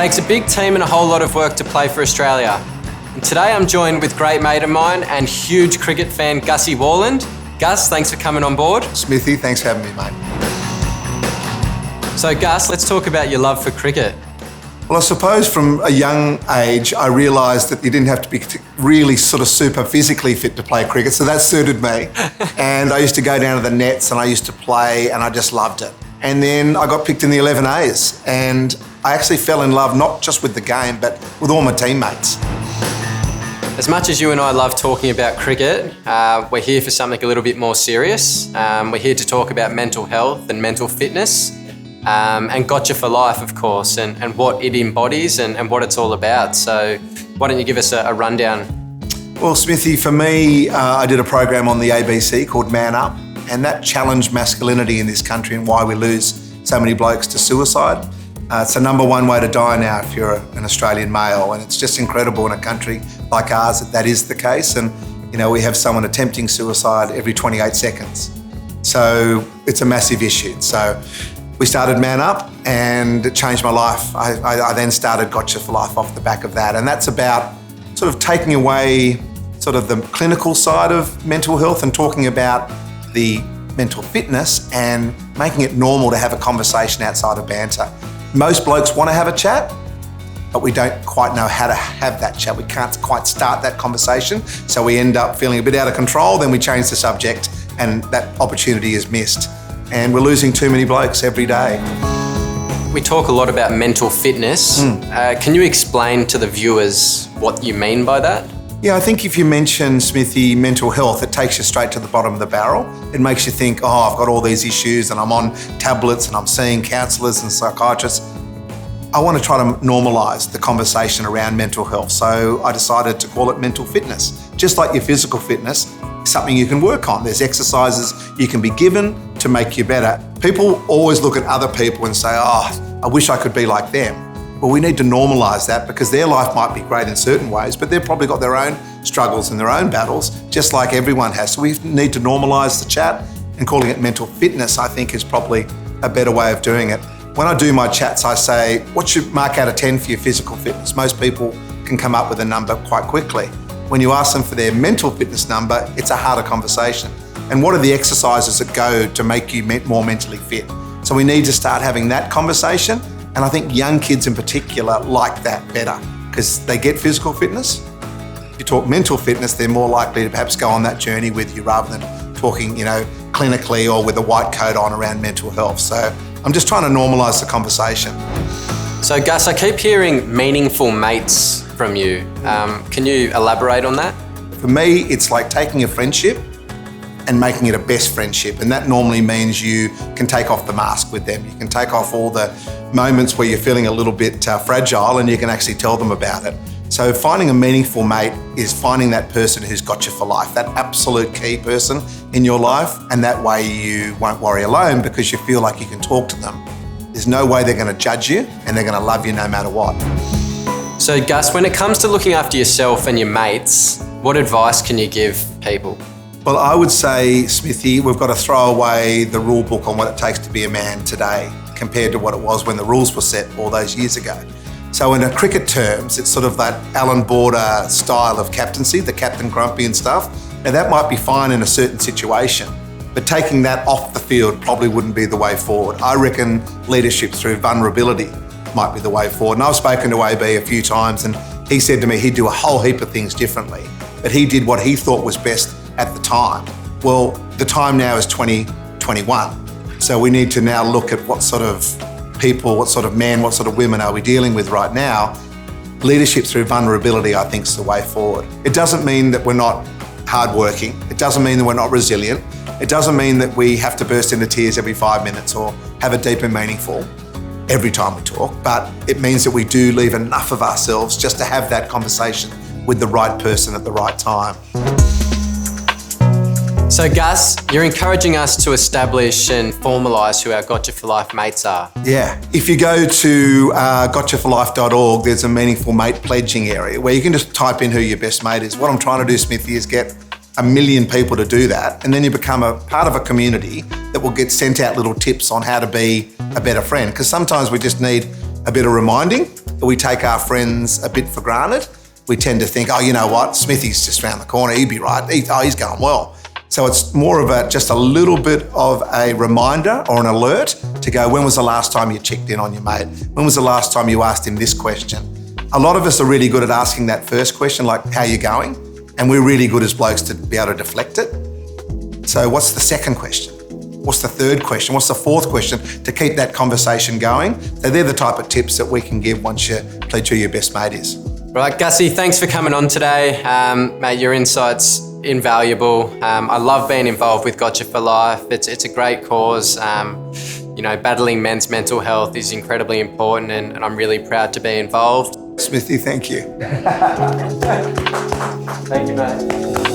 takes a big team and a whole lot of work to play for Australia. And today I'm joined with great mate of mine and huge cricket fan, Gussie Worland. Gus, thanks for coming on board. Smithy, thanks for having me, mate. So Gus, let's talk about your love for cricket. Well, I suppose from a young age, I realised that you didn't have to be really sort of super physically fit to play cricket, so that suited me. And I used to go down to the nets and I used to play and I just loved it. And then I got picked in the 11As and I actually fell in love not just with the game, but with all my teammates. As much as you and I love talking about cricket, we're here for something a little bit more serious. We're here to talk about mental health and mental fitness. And Gotcha for Life, of course, and what it embodies and what it's all about. So why don't you give us a rundown? Well, Smithy, for me, I did a program on the ABC called Man Up, and that challenged masculinity in this country and why we lose so many blokes to suicide. It's the number one way to die now if you're an Australian male, and it's just incredible in a country like ours that is the case. And, you know, we have someone attempting suicide every 28 seconds. So it's a massive issue. So we started Man Up and it changed my life. I then started Gotcha for Life off the back of that. And that's about sort of taking away sort of the clinical side of mental health and talking about the mental fitness and making it normal to have a conversation outside of banter. Most blokes want to have a chat, but we don't quite know how to have that chat. We can't quite start that conversation. So we end up feeling a bit out of control, then we change the subject and that opportunity is missed. And we're losing too many blokes every day. We talk a lot about mental fitness. Can you explain to the viewers what you mean by that? Yeah, I think if you mention, Smithy, mental health, it takes you straight to the bottom of the barrel. It makes you think, oh, I've got all these issues and I'm on tablets and I'm seeing counsellors and psychiatrists. I want to try to normalise the conversation around mental health. So I decided to call it mental fitness. Just like your physical fitness, something you can work on. There's exercises you can be given to make you better. People always look at other people and say, oh, I wish I could be like them. Well, we need to normalise that because their life might be great in certain ways, but they've probably got their own struggles and their own battles, just like everyone has. So we need to normalise the chat, and calling it mental fitness, I think, is probably a better way of doing it. When I do my chats, I say, what's your mark out of 10 for your physical fitness? Most people can come up with a number quite quickly. When you ask them for their mental fitness number, it's a harder conversation. And what are the exercises that go to make you more mentally fit? So we need to start having that conversation. And I think young kids in particular like that better because they get physical fitness. If you talk mental fitness, they're more likely to perhaps go on that journey with you rather than talking, clinically or with a white coat on around mental health. So I'm just trying to normalise the conversation. So Gus, I keep hearing meaningful mates from you. Can you elaborate on that? For me, it's like taking a friendship and making it a best friendship. And that normally means you can take off the mask with them. You can take off all the moments where you're feeling a little bit fragile and you can actually tell them about it. So finding a meaningful mate is finding that person who's got you for life, that absolute key person in your life. And that way you won't worry alone because you feel like you can talk to them. There's no way they're going to judge you and they're going to love you no matter what. So Gus, when it comes to looking after yourself and your mates, what advice can you give people? Well, I would say, Smithy, we've got to throw away the rule book on what it takes to be a man today compared to what it was when the rules were set all those years ago. So in a cricket terms, it's sort of that Alan Border style of captaincy, the Captain Grumpy and stuff. Now that might be fine in a certain situation, but taking that off the field probably wouldn't be the way forward. I reckon leadership through vulnerability might be the way forward. And I've spoken to AB a few times and he said to me he'd do a whole heap of things differently, but he did what he thought was best at the time. Well, the time now is 2021. So we need to now look at what sort of people, what sort of men, what sort of women are we dealing with right now. Leadership through vulnerability, I think, is the way forward. It doesn't mean that we're not hardworking. It doesn't mean that we're not resilient. It doesn't mean that we have to burst into tears every 5 minutes or have a deep and meaningful every time we talk, but it means that we do leave enough of ourselves just to have that conversation with the right person at the right time. So Gus, you're encouraging us to establish and formalise who our Gotcha for Life mates are. Yeah, if you go to gotchaforlife.org, there's a meaningful mate pledging area where you can just type in who your best mate is. What I'm trying to do, Smithy, is get 1 million people to do that, and then you become a part of a community that will get sent out little tips on how to be a better friend, because sometimes we just need a bit of reminding that we take our friends a bit for granted. We tend to think, oh, you know what, Smithy's just around the corner, he'd be right, he's going well. So it's more of just a little bit of a reminder or an alert to go, when was the last time you checked in on your mate? When was the last time you asked him this question? A lot of us are really good at asking that first question, like, how you going? And we're really good as blokes to be able to deflect it. So what's the second question? What's the third question? What's the fourth question to keep that conversation going? So they're the type of tips that we can give once you pledge who your best mate is. Right, Gussie, thanks for coming on today. Mate, your insight's invaluable. I love being involved with Gotcha for Life. It's a great cause. You know, battling men's mental health is incredibly important, and I'm really proud to be involved. Smithy, thank you. Thank you, mate.